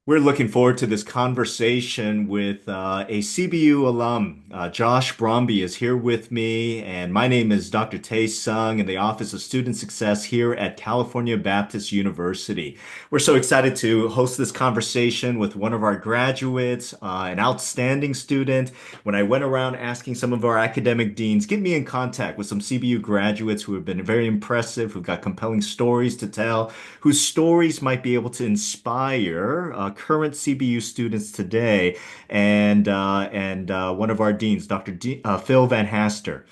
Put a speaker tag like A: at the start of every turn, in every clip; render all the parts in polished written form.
A: We're looking forward to this conversation with a CBU alum. Josh Bromby is here with me, and my name is Dr. Tae Sung in the Office of Student Success here at California Baptist University. We're so excited to host this conversation with one of our graduates, an outstanding student. When I went around asking some of our academic deans, get me in contact with some CBU graduates who have been very impressive, who've got compelling stories to tell, whose stories might be able to inspire current CBU students today. And one of our deans, Phil Van Haster,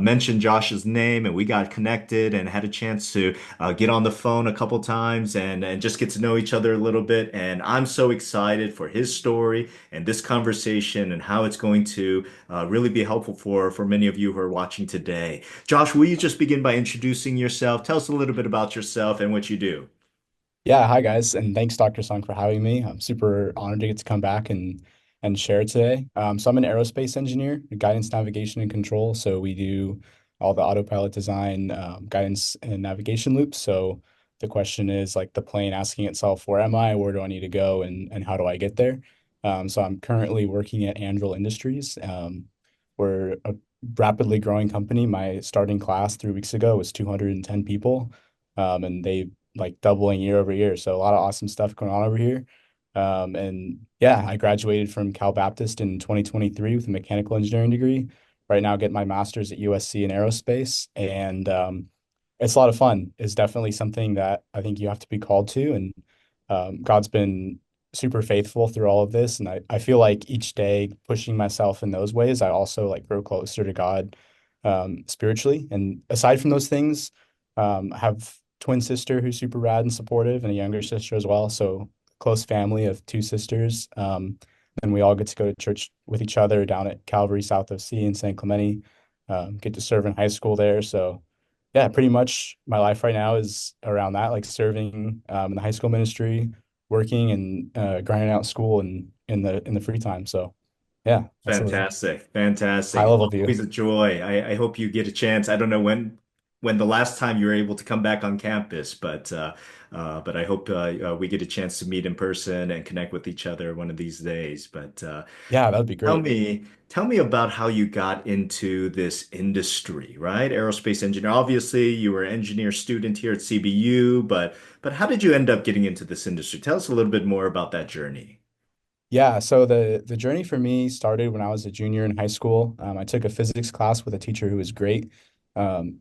A: mentioned Josh's name, and we got connected and had a chance to get on the phone a couple times and just get to know each other a little bit. And I'm so excited for his story and this conversation and how it's going to really be helpful for many of you who are watching today. Josh, will you just begin by introducing yourself? Tell us a little bit about yourself and what you do.
B: Yeah, hi guys, and thanks Dr. Sung for having me. I'm super honored to get to come back and share today. So I'm an aerospace engineer, guidance, navigation, and control. So we do all the autopilot design, guidance, and navigation loops. So the question is like the plane asking itself, where am I? Where do I need to go? And how do I get there? So I'm currently working at Andril Industries. We're a rapidly growing company. My starting class 3 weeks ago was 210 people. And they like doubling year over year. So a lot of awesome stuff going on over here. And yeah, I graduated from Cal Baptist in 2023 with a mechanical engineering degree. Right now, I get my master's at USC in aerospace, and it's a lot of fun. It's definitely something that I think you have to be called to, and God's been super faithful through all of this. And I feel like each day pushing myself in those ways, I also like grow closer to God spiritually. And aside from those things, I have twin sister who's super rad and supportive, and a younger sister as well. So close family of two sisters. And we all get to go to church with each other down at Calvary South of C in San Clemente. Get to serve in high school there. So yeah, pretty much my life right now is around that, like serving in the high school ministry, working and grinding out school and in the free time. So yeah, that's a
A: Fantastic,
B: high
A: fantastic.
B: level view.
A: Always a joy. I hope you get a chance. I don't know when the last time you were able to come back on campus, but I hope we get a chance to meet in person and connect with each other one of these days. But
B: Yeah, that would be
A: tell
B: great.
A: me, tell me about how you got into this industry, right? Aerospace engineer. Obviously, you were an engineer student here at CBU, but how did you end up getting into this industry? Tell us a little bit more about that journey.
B: Yeah, so the journey for me started when I was a junior in high school. I took a physics class with a teacher who was great.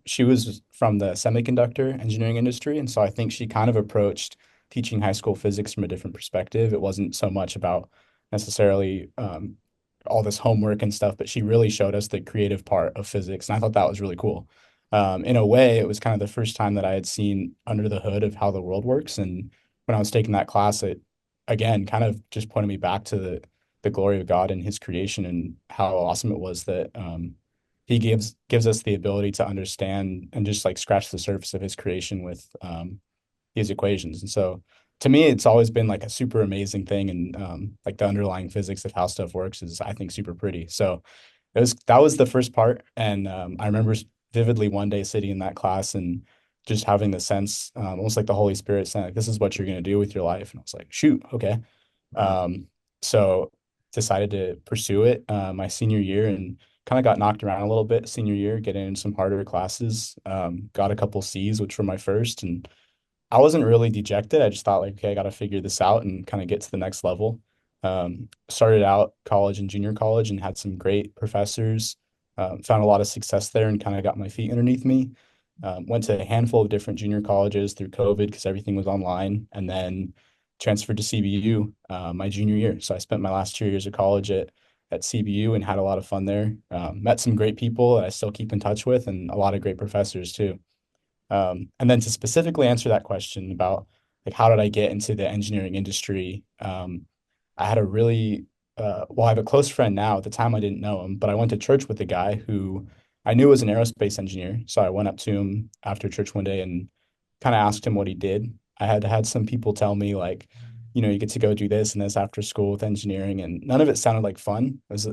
B: She was from the semiconductor engineering industry, and so I think she kind of approached teaching high school physics from a different perspective. It wasn't so much about necessarily all this homework and stuff, but she really showed us the creative part of physics, and I thought that was really cool. In a way, it was kind of the first time that I had seen under the hood of how the world works, and when I was taking that class, it again kind of just pointed me back to the glory of God and his creation and how awesome it was that he gives us the ability to understand and just like scratch the surface of his creation with these equations. And so to me, it's always been like a super amazing thing. And like the underlying physics of how stuff works is, I think, super pretty. So that was the first part. And I remember vividly one day sitting in that class and just having the sense, almost like the Holy Spirit saying, like, this is what you're going to do with your life. And I was like, shoot, okay.
A: Wow.
B: So decided to pursue it my senior year and kind of got knocked around a little bit senior year, getting in some harder classes. Got a couple C's, which were my first. And I wasn't really dejected. I just thought like, okay, I got to figure this out and kind of get to the next level. Started out college and junior college and had some great professors. Found a lot of success there and kind of got my feet underneath me. Went to a handful of different junior colleges through COVID because everything was online, and then transferred to CBU my junior year. So I spent my last 2 years of college at CBU and had a lot of fun there. Met some great people that I still keep in touch with, and a lot of great professors too. And then to specifically answer that question about like how did I get into the engineering industry? I had a really well, I have a close friend now. At the time, I didn't know him, but I went to church with a guy who I knew was an aerospace engineer. So I went up to him after church one day and kind of asked him what he did. I had some people tell me like, you get to go do this and this after school with engineering, and none of it sounded like fun. It was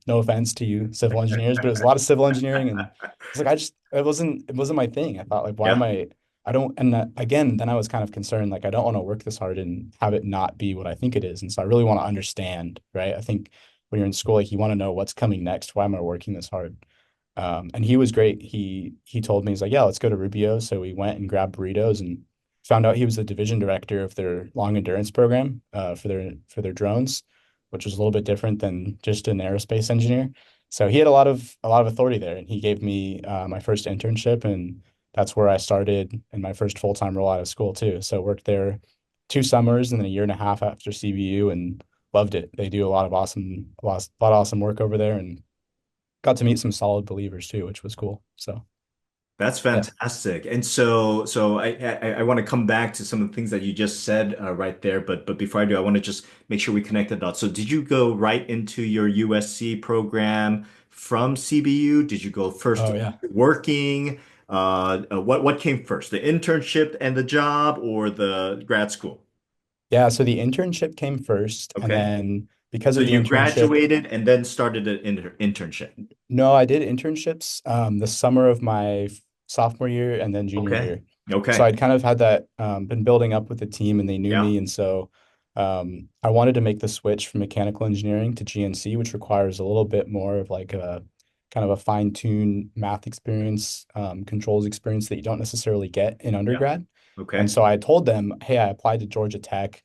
B: no offense to you civil engineers, but it was a lot of civil engineering, and it's like it wasn't my thing. I thought like, why am
A: Yeah.
B: I I don't, and again, then I was kind of concerned, like, I don't want to work this hard and have it not be what I think it is. And so I really want to understand, right? I think when you're in school, like, you want to know what's coming next. Why am I working this hard? And he was great. He told me, he's like, yeah, let's go to Rubio. So we went and grabbed burritos and found out he was the division director of their long endurance program, for their drones, which was a little bit different than just an aerospace engineer. So he had a lot of authority there, and he gave me my first internship, and that's where I started in my first full-time role out of school too. So worked there 2 summers and then a year and a half after CBU, and loved it. They do a lot of awesome work over there, and got to meet some solid believers too, which was cool. So
A: That's
B: yeah.
A: fantastic. And so I want to come back to some of the things that you just said right there, but before I do, I want to just make sure we connect the dots. So did you go right into your USC program from CBU? Did you go first
B: Oh yeah.
A: working? What came first, the internship and the job or the grad school?
B: Yeah, so the internship came first, and
A: Okay.
B: then because
A: So
B: of the
A: you
B: internship,
A: graduated and then started an internship.
B: no, I did internships the summer of my sophomore year and then junior
A: Okay.
B: year. So
A: Okay.
B: I'd kind of had that been building up with the team, and they knew
A: Yeah.
B: me, and so I wanted to make the switch from mechanical engineering to GNC, which requires a little bit more of like a kind of a fine-tuned math experience, controls experience that you don't necessarily get in
A: Yeah.
B: undergrad. And
A: Okay.
B: so I told them, hey, I applied to Georgia Tech.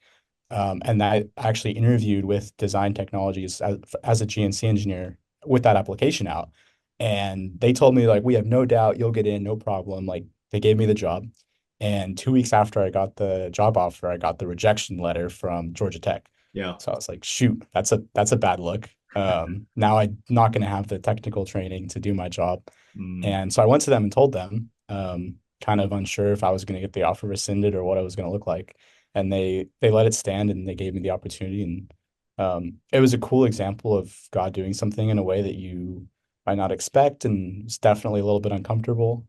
B: And I actually interviewed with Design Technologies as a GNC engineer with that application out. And they told me, like, we have no doubt you'll get in, no problem. Like, they gave me the job. And 2 weeks after I got the job offer, I got the rejection letter from Georgia Tech.
A: Yeah.
B: So I was like, shoot, that's a bad look. Now I'm not going to have the technical training to do my job.
A: Mm.
B: And so I went to them and told them, kind of unsure if I was going to get the offer rescinded or what it was going to look like. And they let it stand, and they gave me the opportunity. And it was a cool example of God doing something in a way that you might not expect, and it's definitely a little bit uncomfortable.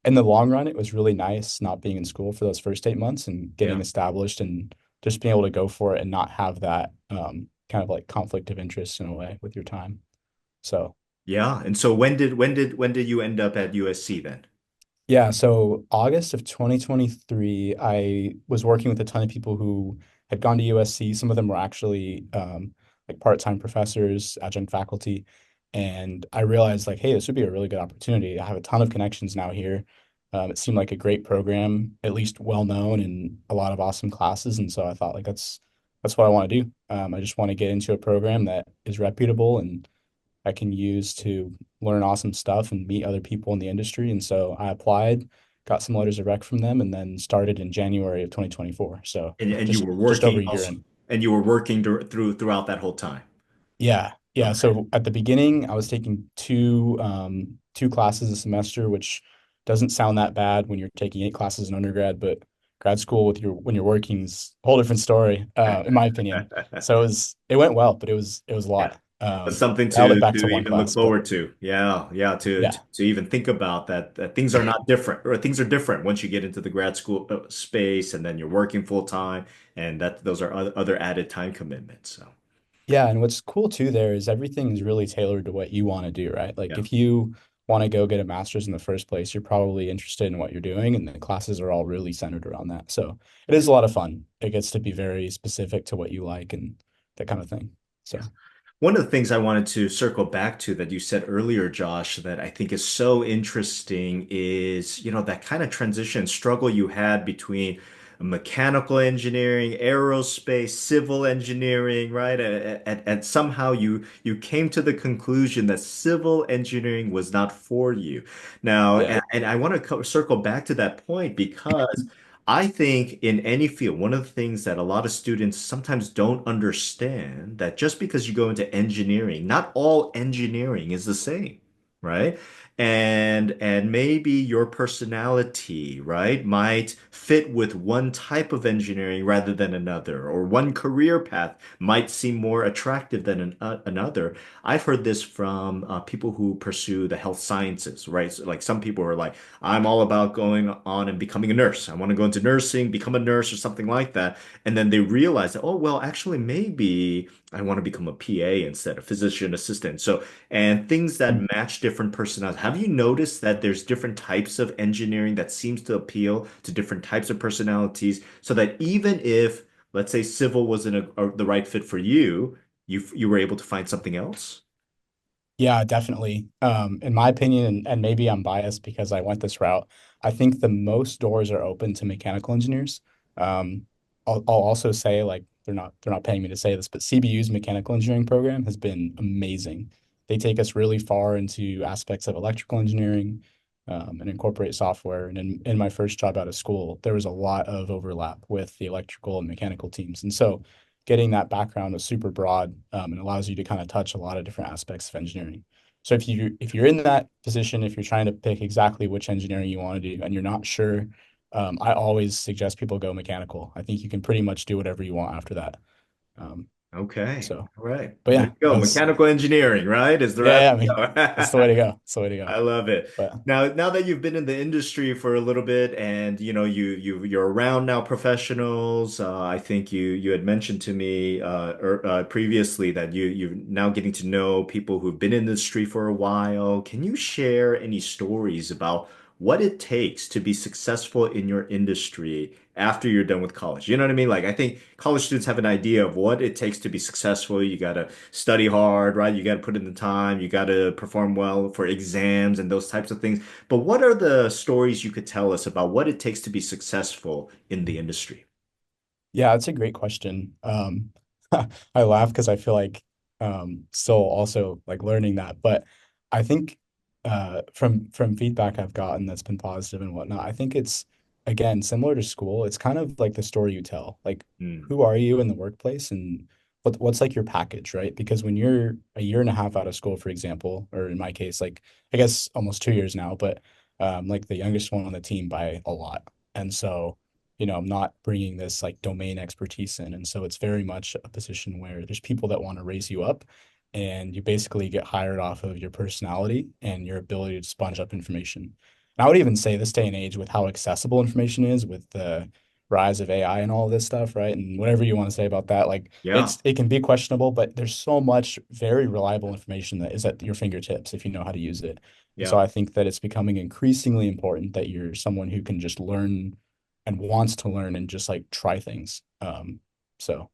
B: In the long run, it was really nice not being in school for those first 8 months and getting
A: Yeah.
B: established and just being able to go for it and not have that kind of like conflict of interest in a way with your time. So
A: Yeah. And so when did you end up at USC then?
B: yeah, so August of 2023, I was working with a ton of people who had gone to USC. Some of them were actually like part-time professors, adjunct faculty. And I realized, like, hey, this would be a really good opportunity. I have a ton of connections now here. It seemed like a great program, at least well known, and a lot of awesome classes. And so I thought, like, that's what I want to do. I just want to get into a program that is reputable and I can use to learn awesome stuff and meet other people in the industry. And so I applied, got some letters of rec from them, and then started in January of 2024. So
A: And you
B: just
A: were
B: just over
A: working
B: a year
A: also,
B: in.
A: and you were working throughout that whole time.
B: Yeah. Yeah.
A: Okay.
B: So at the beginning, I was taking two classes a semester, which doesn't sound that bad when you're taking 8 classes in undergrad, but grad school with your when you're working is a whole different story, in my opinion. So it went well, but it was a
A: Yeah.
B: lot.
A: That's something
B: Dialed it
A: to
B: back to one
A: even look
B: class, but
A: forward to. Yeah, yeah, to
B: yeah.
A: even think about that things are not different or things are different once you get into the grad school space and then you're working full time and that those are other added time commitments. So,
B: Yeah, and what's cool too there is everything is really tailored to what you want to do, right? Like
A: yeah.
B: if you want to go get a master's in the first place, you're probably interested in what you're doing, and the classes are all really centered around that. So it is a lot of fun. It gets to be very specific to what you like and that kind of thing.
A: Yeah.
B: So
A: One of the things I wanted to circle back to that you said earlier, Josh, that I think is so interesting is, that kind of transition struggle you had between mechanical engineering, aerospace, civil engineering, right? And somehow you came to the conclusion that civil engineering was not for you. Now,
B: yeah.
A: and I want to circle back to that point because I think in any field, one of the things that a lot of students sometimes don't understand that just because you go into engineering, not all engineering is the same, right? And maybe your personality, right, might fit with one type of engineering rather than another, or one career path might seem more attractive than another. I've heard this from people who pursue the health sciences, right? So, like some people are like, I'm all about going on and becoming a nurse. I want to go into nursing, become a nurse or something like that. And then they realize that, oh, well, actually, maybe I want to become a PA instead, a physician assistant. So, and things that
B: Mm.
A: match different personalities. Have you noticed that there's different types of engineering that seems to appeal to different types of personalities so that even if, let's say, civil wasn't the right fit for you, you were able to find something else?
B: Yeah, definitely. In my opinion, and maybe I'm biased because I went this route, I think the most doors are open to mechanical engineers. Um, I'll also say like they're not paying me to say this, but CBU's mechanical engineering program has been amazing. They take us really far into aspects of electrical engineering, and incorporate software. And in my first job out of school, there was a lot of overlap with the electrical and mechanical teams. And so getting that background is super broad, and allows you to kind of touch a lot of different aspects of engineering. So if you're in that position, if you're trying to pick exactly which engineering you want to do and you're not sure, I always suggest people go mechanical. I think you can pretty much do whatever you want after that. Um,
A: Okay.
B: so,
A: All right.
B: but
A: There
B: yeah,
A: you go.
B: that was
A: Mechanical engineering, right? Is the
B: yeah,
A: route
B: yeah. I
A: to
B: mean, that's the way
A: go.
B: to go. That's the way to go.
A: I love it.
B: But
A: Now that you've been in the industry for a little bit, and you're around now professionals, I think you had mentioned to me previously that you're now getting to know people who've been in the industry for a while. Can you share any stories about what it takes to be successful in your industry after you're done with college? You know what I mean? Like, I think college students have an idea of what it takes to be successful. You got to study hard, right? You got to put in the time, you got to perform well for exams and those types of things. But what are the stories you could tell us about what it takes to be successful in the industry?
B: yeah, that's a great question. I laugh because I feel like still also like learning that, but I think from feedback I've gotten that's been positive and whatnot, I think it's again similar to school. It's kind of like the story you tell. Like,
A: Hmm.
B: who are you in the workplace and what's like your package, right? Because when you're a year and a half out of school, for example, or in my case, like I guess almost 2 years now, but like the youngest one on the team by a lot, and so I'm not bringing this like domain expertise in. And so it's very much a position where there's people that want to raise you up and you basically get hired off of your personality and your ability to sponge up information. And I would even say this day and age with how accessible information is with the rise of AI and all of this stuff, right? And whatever you want to say about that, like
A: Yeah,
B: it can be questionable, but there's so much very reliable information that is at your fingertips if you know how to use it. And so
A: yeah.
B: I think that it's becoming increasingly important that you're someone who can just learn and wants to learn and just like try things. So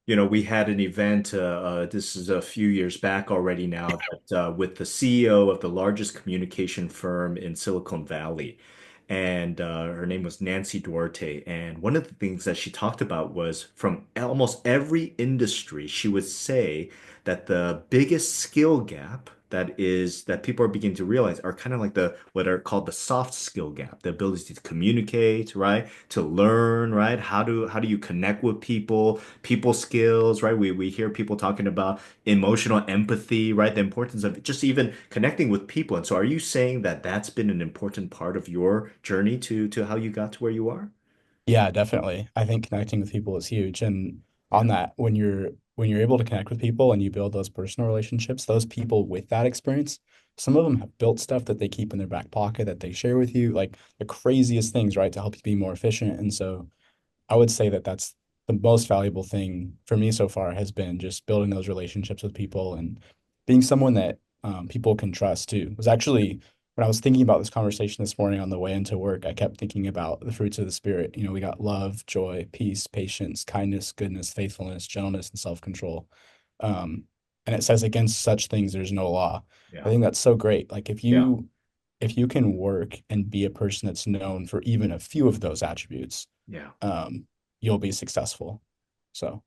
A: We had an event, this is a few years back already now, that with the CEO of the largest communication firm in Silicon Valley. And her name was Nancy Duarte. And one of the things that she talked about was from almost every industry, she would say that the biggest skill gap that people are beginning to realize are kind of like the what are called the soft skill gap, the ability to communicate, right? To learn, right? How do you connect with people skills, right? We hear people talking about emotional empathy, right? The importance of just even connecting with people. And so are you saying that that's been an important part of your journey to how you got to where you are?
B: yeah, definitely. I think connecting with people is huge. And
A: Yeah.
B: on that, when you're able to connect with people and you build those personal relationships, those people with that experience, some of them have built stuff that they keep in their back pocket that they share with you, like the craziest things, right, to help you be more efficient. And so I would say that that's the most valuable thing for me so far has been just building those relationships with people and being someone that people can trust too. It was actually when I was thinking about this conversation this morning on the way into work, I kept thinking about the fruits of the spirit. We got love, joy, peace, patience, kindness, goodness, faithfulness, gentleness, and self-control. Um, and it says against such things there's no law. I
A: Yeah.
B: think that's so great. Like
A: Yeah.
B: if you can work and be a person that's known for even a few of those attributes,
A: Yeah.
B: um, you'll be successful. So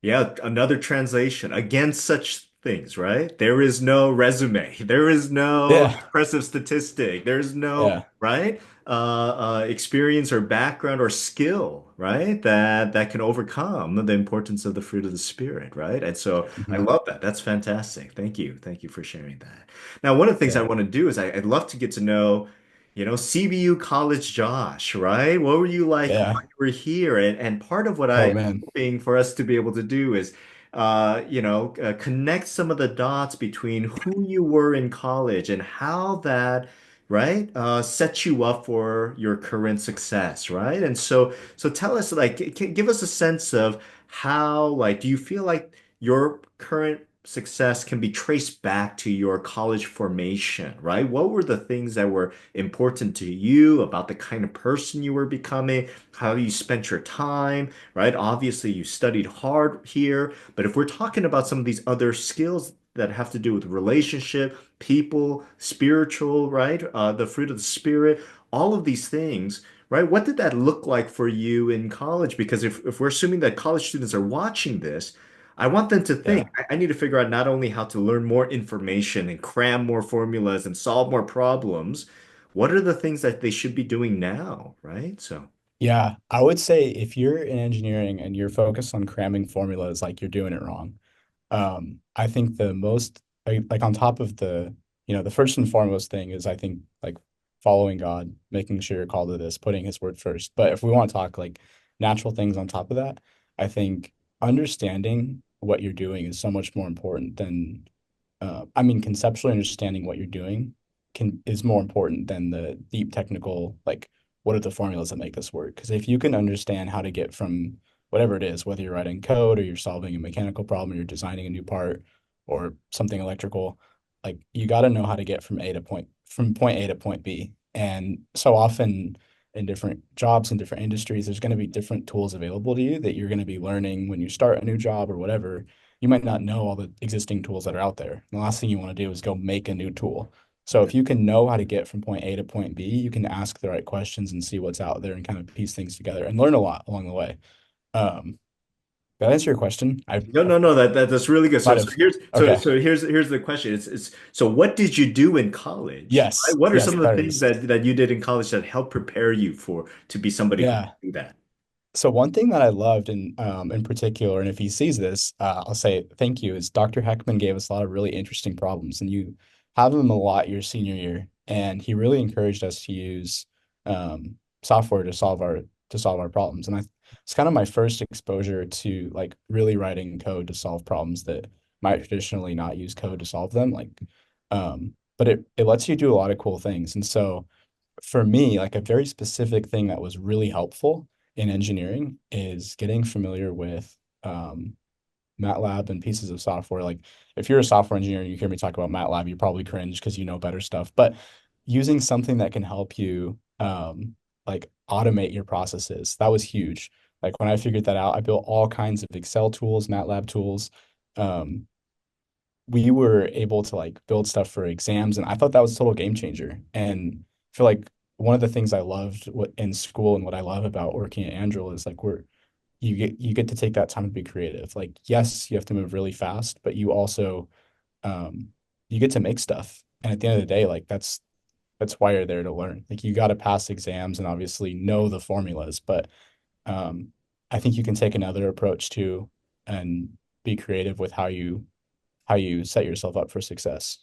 A: Yeah, another translation against such things, right? There is no resume. There is no
B: yeah,
A: impressive statistic. There's no,
B: yeah,
A: right? Experience or background or skill, right? That can overcome the importance of the fruit of the spirit, right? And so I
B: mhm,
A: love that. That's fantastic. Thank you. Thank you for sharing that. Now, one of the things I
B: yeah,
A: want to do is I'd love to get to know, CBU College Josh, right? What were you like
B: yeah.
A: while you were here? And part of what
B: Oh
A: I
B: man,
A: hoping for us to be able to do is, connect some of the dots between who you were in college and how that, right, set you up for your current success, right? And so tell us, like, give us a sense of how, like, do you feel like your current success can be traced back to your college formation, right? What were the things that were important to you about the kind of person you were becoming, how you spent your time, right? Obviously, you studied hard here, but if we're talking about some of these other skills that have to do with relationship, people, spiritual, right? The fruit of the spirit, all of these things, right? What did that look like for you in college? Because if we're assuming that college students are watching this, I want them to think,
B: Yeah.
A: I need to figure out not only how to learn more information and cram more formulas and solve more problems, what are the things that they should be doing now, right? So,
B: Yeah, I would say if you're in engineering and you're focused on cramming formulas, like you're doing it wrong. I think the most like on top of the first and foremost thing is I think like following God, making sure you're called to this, putting his word first. But if we want to talk like natural things on top of that, I think understanding what you're doing is so much more important than I mean, conceptually understanding what you're doing can is more important than the deep technical, like what are the formulas that make this work? Because if you can understand how to get from whatever it is, whether you're writing code or you're solving a mechanical problem or you're designing a new part or something electrical, like you got to know how to get from point A to point B. And so often in different jobs and different industries, there's going to be different tools available to you that you're going to be learning when you start a new job or whatever. You might not know all the existing tools that are out there. The last thing you want to do is go make a new tool. So
A: yeah.
B: if you can know how to get from point A to point B, you can ask the right questions and see what's out there and kind of piece things together and learn a lot along the way. Did that answer your question?
A: No,
B: I
A: no, no, that's really good. So,
B: might
A: so
B: have.
A: here's so
B: Okay.
A: so here's the question. It's so what did you do in college? Right?
B: Yes.
A: What are
B: Yes,
A: some of the
B: that
A: things
B: is.
A: that you did in college that helped prepare you for to be somebody who can
B: Yeah.
A: do that?
B: So one thing that I loved in particular, and if he sees this, I'll say thank you, is Dr. Heckman gave us a lot of really interesting problems, and you have him a lot your senior year, and he really encouraged us to use software to solve our problems. And it's kind of my first exposure to like really writing code to solve problems that might traditionally not use code to solve them. But it lets you do a lot of cool things. And so for me, like a very specific thing that was really helpful in engineering is getting familiar with MATLAB and pieces of software. Like if you're a software engineer and you hear me talk about MATLAB, you probably cringe because you know better stuff. But using something that can help you like automate your processes, that was huge. Like when I figured that out, I built all kinds of Excel tools, MATLAB tools. Um, we were able to like build stuff for exams, and I thought that was a total game changer. And I feel like one of the things I loved what in school and what I love about working at Andrew is like you get to take that time to be creative. Like yes, you have to move really fast, but you also um you get to make stuff. And at the end of the day, like that's why you're there to learn. Like you got to pass exams and obviously know the formulas, but um I think you can take another approach too and be creative with how you set yourself up for success.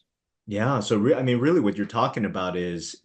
A: Yeah, so I mean, really, what you're talking about is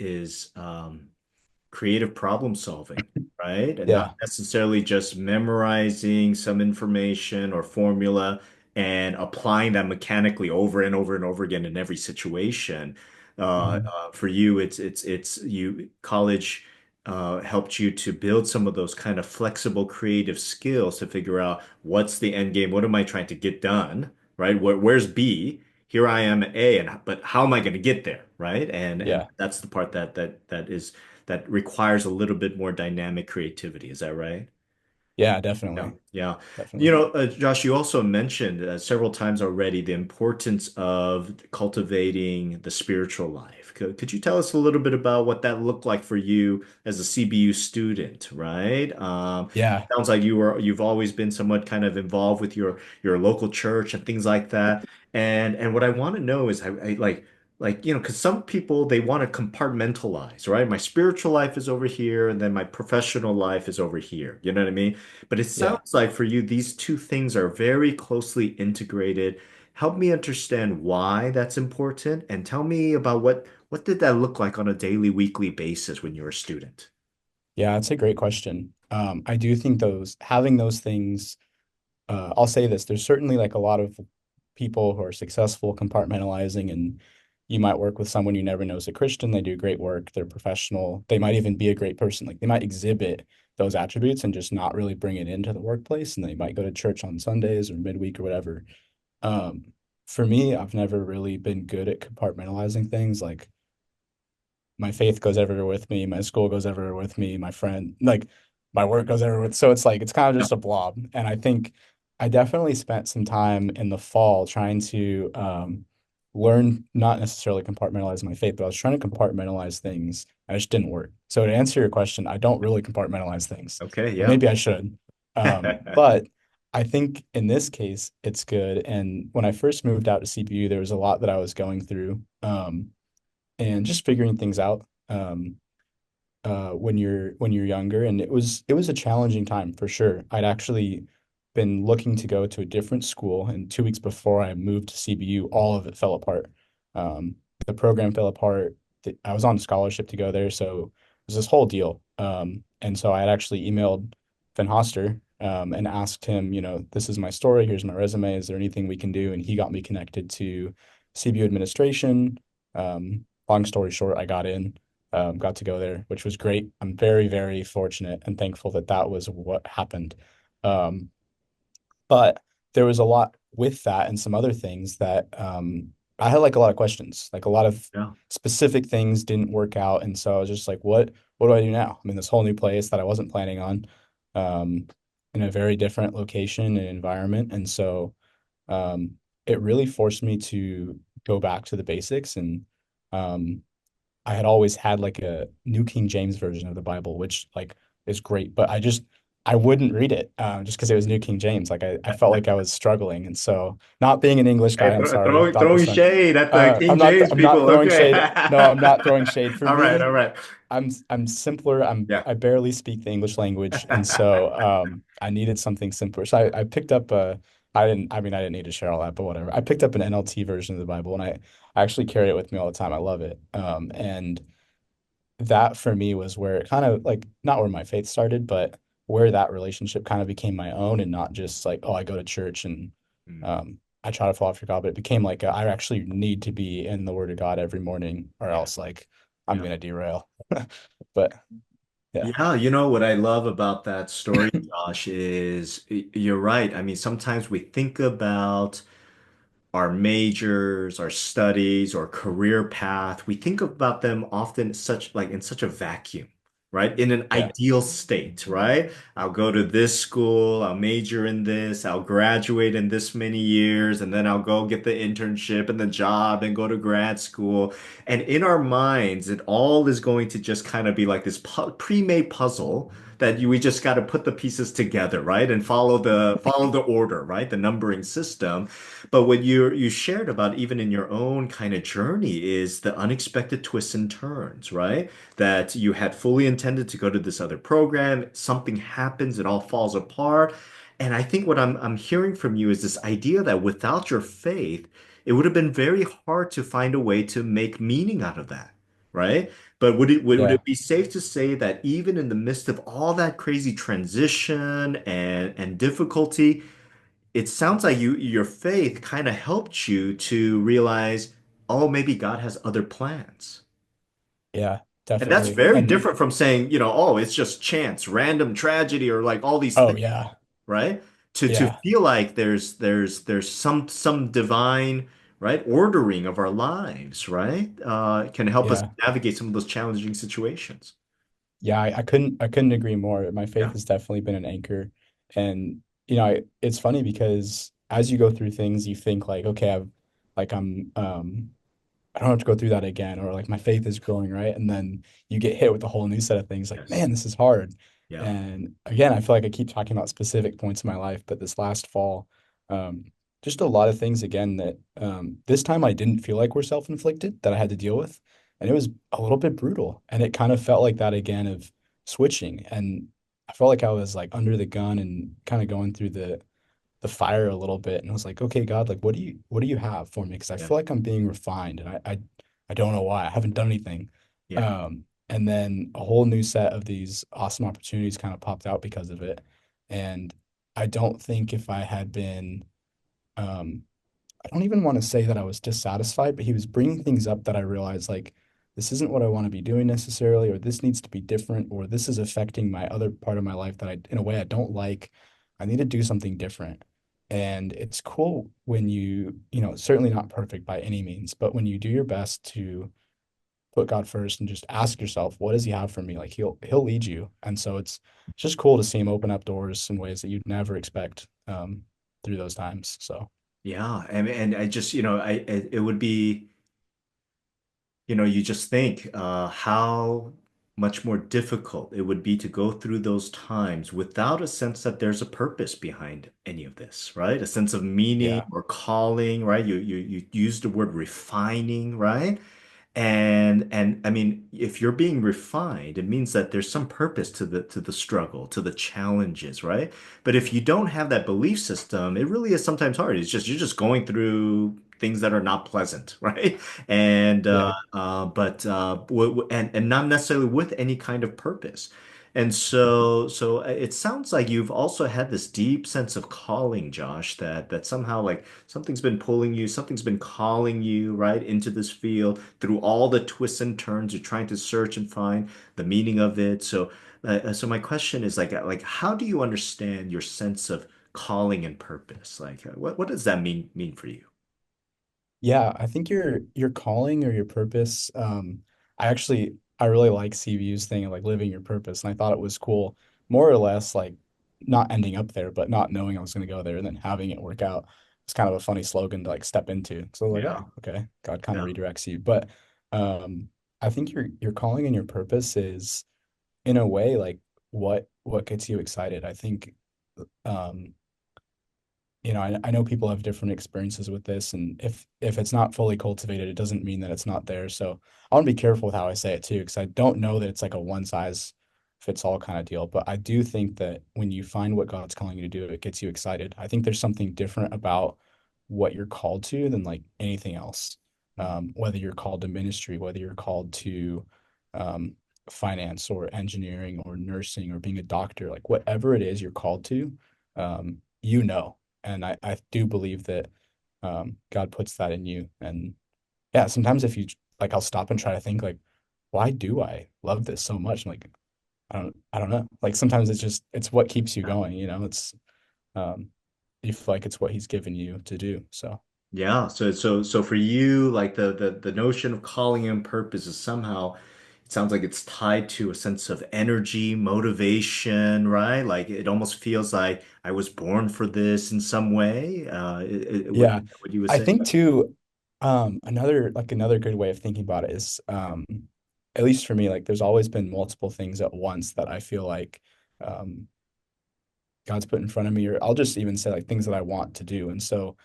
A: creative problem solving, right? And not
B: Yeah.
A: necessarily just memorizing some information or formula and applying that mechanically over and over and over again in every situation.
B: Mhm.
A: For you, it's you college helped you to build some of those kind of flexible creative skills to figure out what's the end game, what am I trying to get done, right? Where's B? Here I am at A, and but how am I going to get there, right? And
B: Yeah.
A: that's the part that requires a little bit more dynamic creativity. Is that right?
B: Yeah,
A: Yeah,
B: definitely.
A: yeah.
B: Definitely.
A: Josh, you also mentioned several times already the importance of cultivating the spiritual life. Could you tell us a little bit about what that looked like for you as a CBU student, right?
B: Yeah.
A: Sounds like you've always been somewhat kind of involved with your local church and things like that. And what I want to know is I like because some people they want to compartmentalize, right? My spiritual life is over here, and then my professional life is over here. You know what I mean? But it
B: Yeah.
A: sounds like for you, these two things are very closely integrated. Help me understand why that's important, and tell me about what did that look like on a daily, weekly basis when you were a student?
B: Yeah, that's a great question. I do think those having those things, I'll say this, there's certainly like a lot of people who are successful compartmentalizing, and you might work with someone you never know is a Christian. They do great work, they're professional, they might even be a great person. Like they might exhibit those attributes and just not really bring it into the workplace, and they might go to church on Sundays or midweek or whatever. Um, for me, I've never really been good at compartmentalizing things. Like my faith goes everywhere with me, my school goes everywhere with me, my friend, like my work goes everywhere. So it's like it's kind of
A: Yeah.
B: just a blob. And I think I definitely spent some time in the fall trying to learn not necessarily compartmentalize my faith, but I was trying to compartmentalize things and it just didn't work. So to answer your question, I don't really compartmentalize things,
A: Okay.
B: but
A: Yeah.
B: maybe I should. But I think in this case, it's good. And when I first moved out to CBU, there was a lot that I was going through. And just figuring things out when you're younger, and it was a challenging time for sure. I'd actually been looking to go to a different school, and 2 weeks before I moved to CBU, all of it fell apart. The program fell apart. I was on scholarship to go there, so it was this whole deal. And so I had actually emailed Van Hoster and asked him, this is my story. Here's my resume. Is there anything we can do? And he got me connected to CBU administration. Long story short, I got to go there, which was great. I'm very, very fortunate and thankful that that was what happened. Um, but there was a lot with that and some other things that I had like a lot of questions, like a lot of
A: Yeah.
B: specific things didn't work out. And so I was just like, what do I do now? I'm in this whole new place that I wasn't planning on, um, in a very different location and environment. And so um, it really forced me to go back to the basics and um, I had always had like a New King James version of the Bible, which like is great, but I wouldn't read it just because it was New King James. Like I felt like I was struggling, and so not being an English guy,
A: Hey,
B: I'm sorry, Dr.
A: throwing
B: Sun.
A: shade at the King James
B: I'm not
A: people.
B: throwing
A: Okay.
B: shade. No, I'm not throwing shade. For
A: All right. All
B: me,
A: right.
B: I'm simpler.
A: Yeah.
B: I barely speak the English language, and so I needed something simpler. So I picked up a. I didn't need to share all that, but whatever. I picked up an NLT version of the Bible, and I actually carry it with me all the time. I love it. And that for me was where it kind of like not where my faith started, but where that relationship kind of became my own and not just like, oh, I go to church and
A: Mm.
B: I try to follow after God, but it became like I actually need to be in the Word of God every morning, or
A: Yeah.
B: else like I'm
A: Yeah.
B: gonna derail. But yeah,
A: Yeah, what I love about that story, Josh, is you're right. I mean, sometimes we think about our majors, our studies, or career path, we think about them often such like in such a vacuum, right? In an
B: yeah,
A: ideal state, right? I'll go to this school, I'll major in this, I'll graduate in this many years, and then I'll go get the internship and the job and go to grad school. And in our minds, it all is going to just kind of be like this pu pre-made puzzle that we just got to put the pieces together, right? And follow the order, right? The numbering system. But what you shared about even in your own kind of journey is the unexpected twists and turns, right? That you had fully intended to go to this other program, something happens, it all falls apart. And I think what I'm hearing from you is this idea that without your faith, it would have been very hard to find a way to make meaning out of that, right? But would
B: yeah,
A: it be safe to say that even in the midst of all that crazy transition and difficulty, it sounds like your faith kind of helped you to realize, oh, maybe God has other plans.
B: yeah,
A: And that's
B: definitely.
A: very
B: And
A: different from saying, oh, it's just chance, random tragedy, or like all these
B: oh
A: things,
B: yeah,
A: right? To
B: yeah,
A: feel like there's some divine, right, ordering of our lives, right? Can help us
B: yeah.
A: navigate some of those challenging situations.
B: Yeah, I couldn't agree more. My faith
A: Yeah.
B: has definitely been an anchor. And it's funny because as you go through things, you think like, okay, I don't have to go through that again, or like my faith is growing, right? And then you get hit with a whole new set of things like,
A: Yes.
B: man, this is hard.
A: Yeah.
B: And again, I feel like I keep talking about specific points in my life, but this last fall, um, just a lot of things again that this time I didn't feel like were self-inflicted that I had to deal with. And it was a little bit brutal. And it kind of felt like that again of switching. And I felt like I was like under the gun and kind of going through the fire a little bit and I was like, okay, God, like what do you have for me? Because I
A: Yeah.
B: feel like I'm being refined and I don't know why. I haven't done anything.
A: Yeah.
B: And then a whole new set of these awesome opportunities kind of popped out because of it. And I don't think if I had been um I don't even want to say that I was dissatisfied, but he was bringing things up that I realized like this isn't what I want to be doing necessarily, or this needs to be different, or this is affecting my other part of my life that I, in a way, I don't like. I need to do something different. And it's cool when certainly not perfect by any means, but when you do your best to put God first and just ask yourself, what does he have for me? Like he'll lead you. And so it's just cool to see him open up doors in ways that you'd never expect through those times. So
A: Yeah, and I just, it would be, you just think how much more difficult it would be to go through those times without a sense that there's a purpose behind any of this, right? A sense of meaning
B: yeah,
A: or calling, right? You use the word refining, right? And I mean, if you're being refined, it means that there's some purpose to the struggle, to the challenges, right? But if you don't have that belief system, it really is sometimes hard. It's just you're just going through things that are not pleasant, right? And
B: yeah.
A: and not necessarily with any kind of purpose. And so it sounds like you've also had this deep sense of calling, Josh, that somehow like something's been pulling you, something's been calling you right into this field through all the twists and turns. You're trying to search and find the meaning of it. So my question is like how do you understand your sense of calling and purpose? Like what does that mean for you?
B: Yeah, I think your calling or your purpose, I really like CBU's thing of like living your purpose. And I thought it was cool, more or less like not ending up there, but not knowing I was gonna go there and then having it work out. It's kind of a funny slogan to like step into. So like,
A: Yeah.
B: oh, okay, God kind of
A: Yeah.
B: redirects you. But um I think your calling and your purpose is in a way like what gets you excited. I think um I know people have different experiences with this, and if it's not fully cultivated, it doesn't mean that it's not there. So I want to be careful with how I say it too, because I don't know that it's like a one size fits all kind of deal. But I do think that when you find what God's calling you to do, it gets you excited. I think there's something different about what you're called to than like anything else. Whether you're called to ministry, whether you're called to um, finance or engineering or nursing or being a doctor, like whatever it is you're called to, you know. And I do believe that God puts that in you. And yeah, sometimes if you like, I'll stop and try to think like, why do I love this so much? And like, I don't know. Like sometimes it's what keeps you going, um, you feel like it's what he's given you to do. So
A: Yeah. So for you, like the notion of calling and purpose is somehow, it sounds like it's tied to a sense of energy, motivation, right? Like it almost feels like I was born for this in some way.
B: yeah,
A: What you would
B: I
A: say?
B: think too, another good way of thinking about it is, at least for me, like there's always been multiple things at once that I feel like, um, God's put in front of me, or I'll just even say like things that I want to do. And so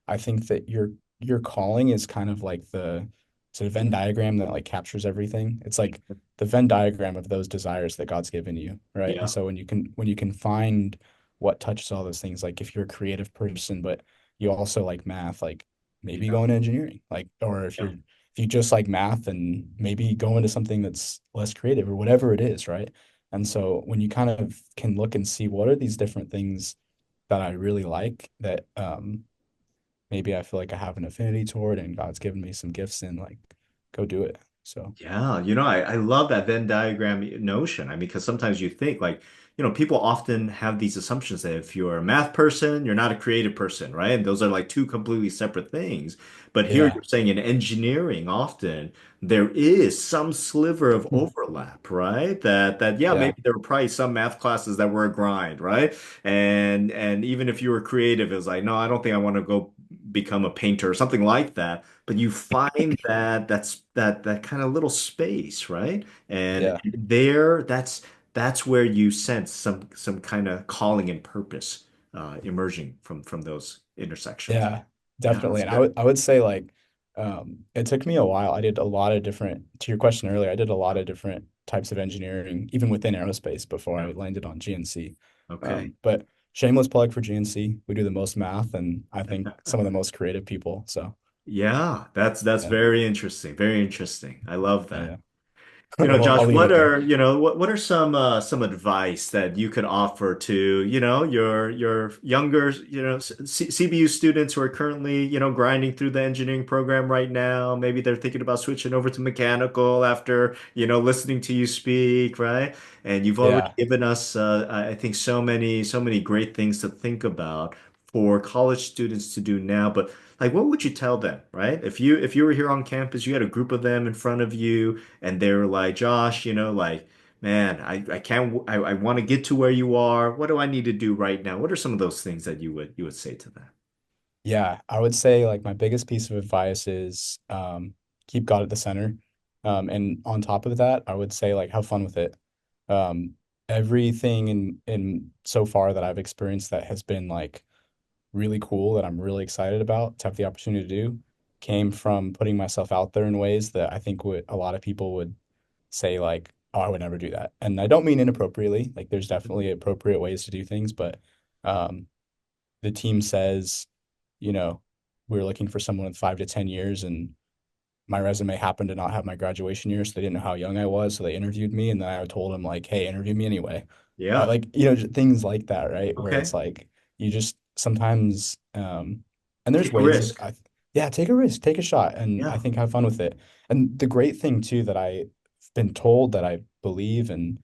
B: I think that your calling is kind of like the sort of Venn diagram that like captures everything. It's like the Venn diagram of those desires that God's given you, right? And
A: Yeah.
B: so when you can find what touches all those things, like if you're a creative person, but you also like math, like maybe
A: Yeah.
B: go into engineering, like, or if you just like math and maybe go into something that's less creative or whatever it is, right? And so when you kind of can look and see what are these different things that I really like that maybe I feel like I have an affinity toward and God's given me some gifts in, like go do it. So
A: Yeah, I love that Venn diagram notion. I mean, because sometimes you think like, people often have these assumptions that if you're a math person, you're not a creative person, right? And those are like two completely separate things. But here
B: yeah.
A: you're saying in engineering, often there is some sliver of overlap, right? That yeah,
B: Yeah.
A: maybe there were probably some math classes that were a grind, right? And even if you were creative, it was like, no, I don't think I want to go become a painter or something like that, but you find that kind of little space, right? And
B: Yeah.
A: there, that's where you sense some kind of calling and purpose emerging from those intersections.
B: Yeah,
A: Yeah,
B: definitely.
A: that's
B: And
A: good.
B: I would say like it took me a while. I did a lot of different, to your question earlier, I did a lot of different types of engineering, even within aerospace before
A: Yeah.
B: I landed on GNC.
A: Okay.
B: But shameless plug for GNC. We do the most math and I think some of the most creative people. So
A: Yeah, that's
B: yeah,
A: very interesting. Very interesting. I love that.
B: yeah. Well,
A: Josh,
B: I'll leave it there.
A: what are some advice that you could offer to, your younger, CBU students who are currently, grinding through the engineering program right now. Maybe they're thinking about switching over to mechanical after, listening to you speak, right? And you've already
B: Yeah.
A: given us, I think so many great things to think about for college students to do now, but like what would you tell them, right? If you were here on campus, you had a group of them in front of you and they were like, Josh, like, man, I can't I want to get to where you are. What do I need to do right now? What are some of those things that you would say to them?
B: Yeah, I would say like my biggest piece of advice is keep God at the center. And on top of that, I would say like have fun with it. Um, Everything in so far that I've experienced that has been like really cool that I'm really excited about to have the opportunity to do came from putting myself out there in ways that I think would a lot of people would say like, oh, I would never do that. And I don't mean inappropriately. Like there's definitely appropriate ways to do things, but um, the team says, you know, we're looking for someone with 5 to 10 years, and my resume happened to not have my graduation year, so they didn't know how young I was. So they interviewed me, and then I told them like, "Hey, interview me anyway."
A: Yeah.
B: Things like that, right? Where it's
A: Okay.
B: like you just sometimes, and there's
A: Take a
B: ways
A: risk.
B: yeah, take a risk, take a shot, and I
A: Yeah.
B: think have fun with it. And the great thing too that I've been told that I believe, and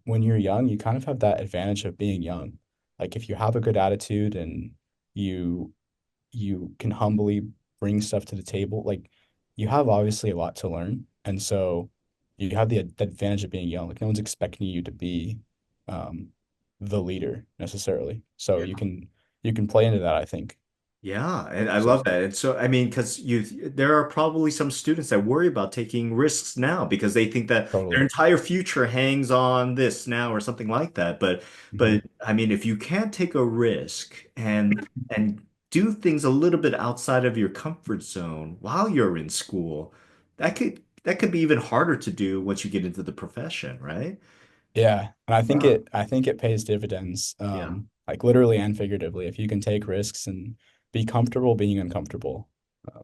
B: when you're young, you kind of have that advantage of being young. Like if you have a good attitude and you you can humbly bring stuff to the table. Like you have obviously a lot to learn, and so you have the advantage of being young. Like no one's expecting you to be um, the leader necessarily. So
A: Yeah.
B: you can play into that, I think.
A: Yeah, and I
B: So
A: love that. And so, I mean, because there are probably some students that worry about taking risks now because they think that their
B: totally.
A: entire future hangs on this now or something like that. But
B: Mhm.
A: I mean, if you can't take a risk and do things a little bit outside of your comfort zone while you're in school, that could be even harder to do once you get into the profession, right?
B: Yeah, and
A: Yeah.
B: I think it pays dividends,
A: Yeah.
B: like literally and figuratively. If you can take risks and be comfortable being uncomfortable, uh,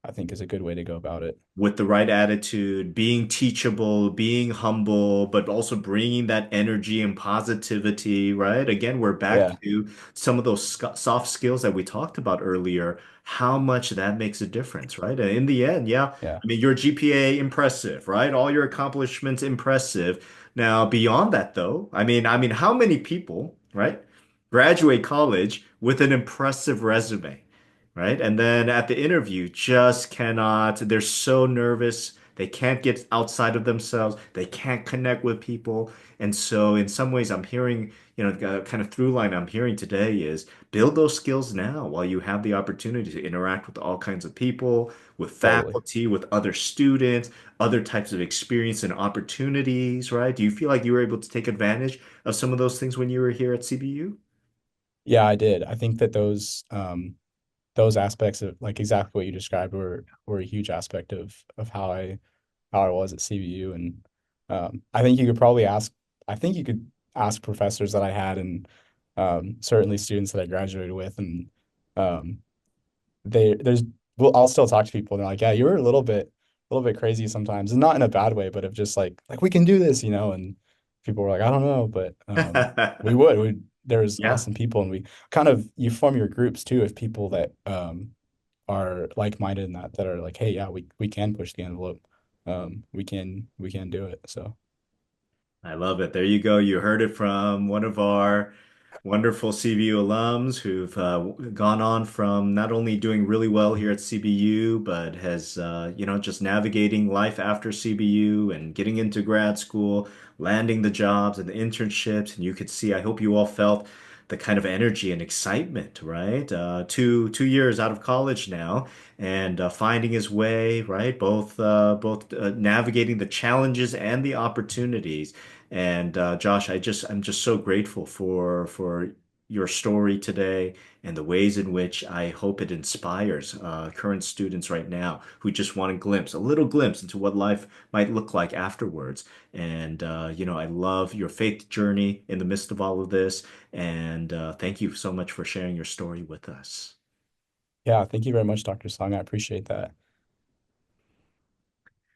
B: I think is a good way to go about it.
A: With the right attitude, being teachable, being humble, but also bringing that energy and positivity, right? Again, we're back
B: Yeah,
A: to some of those soft skills that we talked about earlier, how much that makes a difference, right? And in the end, yeah,
B: yeah,
A: I mean, your GPA impressive, right? All your accomplishments impressive. Now, beyond that though, I mean, how many people, right, graduate college with an impressive resume? Right? And then at the interview, just cannot, they're so nervous. They can't get outside of themselves. They can't connect with people. And so, in some ways, I'm hearing, the kind of through line I'm hearing today is build those skills now while you have the opportunity to interact with all kinds of people, with
B: totally.
A: faculty, with other students, other types of experience and opportunities, right? Do you feel like you were able to take advantage of some of those things when you were here at CBU?
B: Yeah, I did. I think that those aspects of like exactly what you described were a huge aspect of how I was at CBU, and I think you could probably ask. I think you could ask professors that I had, and certainly students that I graduated with, and um, there's well, I'll still talk to people, and they're like, yeah, you were a little bit crazy sometimes, and not in a bad way, but of just like we can do this, and people were like, I don't know, but we there's
A: Yeah.
B: awesome people, and we kind of you form your groups too of people that are like-minded in that are like, hey, yeah, we can push the envelope. We can do it. So
A: I love it. There you go. You heard it from one of our wonderful CBU alums who've gone on from not only doing really well here at CBU, but has, just navigating life after CBU and getting into grad school, landing the jobs and the internships. And you could see, I hope you all felt the kind of energy and excitement, right? Two years out of college now and finding his way, right? Both navigating the challenges and the opportunities. And Josh, I'm just so grateful for your story today and the ways in which I hope it inspires current students right now who just want a little glimpse into what life might look like afterwards. And I love your faith journey in the midst of all of this. And thank you so much for sharing your story with us.
B: yeah, thank you very much, Dr. Song. I appreciate that.